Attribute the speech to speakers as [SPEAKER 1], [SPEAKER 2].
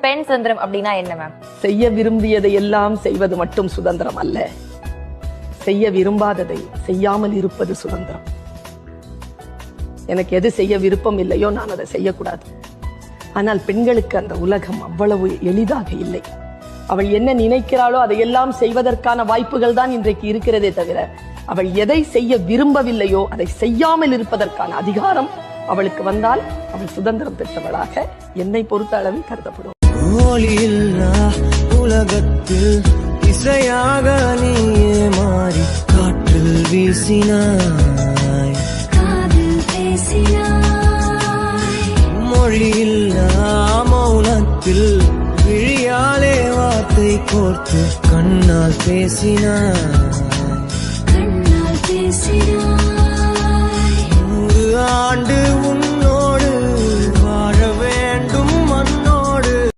[SPEAKER 1] பெண் சுதந்திரம் அப்படின்னா என்ன மேம்?
[SPEAKER 2] செய்ய விரும்பியதை எல்லாம் செய்வது மட்டும் சுதந்திரம் அல்ல, செய்ய விரும்பாததை செய்யாமல் இருப்பது சுதந்திரம். எனக்கு எது செய்ய விருப்பம் இல்லையோ நான் அதை செய்யக்கூடாது. ஆனால் பெண்களுக்கு அந்த உலகம் அவ்வளவு எளிதாக இல்லை. அவள் என்ன நினைக்கிறாளோ அதையெல்லாம் செய்வதற்கான வாய்ப்புகள் தான் இன்றைக்கு இருக்கிறதே தவிர, அவள் எதை செய்ய விரும்பவில்லையோ அதை செய்யாமல் இருப்பதற்கான அதிகாரம் அவளுக்கு வந்தால் அவள் சுதந்திரம் பெற்றவளாக என்னை பொறுத்த அளவில் கருதப்படும்.
[SPEAKER 3] உலகத்தில் இசையாக நீயே மாறி காற்றில் வீசினாய், மொழியில்லா மௌனத்தில் விழியாலே வார்த்தை கோர்த்து கண்ணால் பேசினாய். 100 ஆண்டு உன்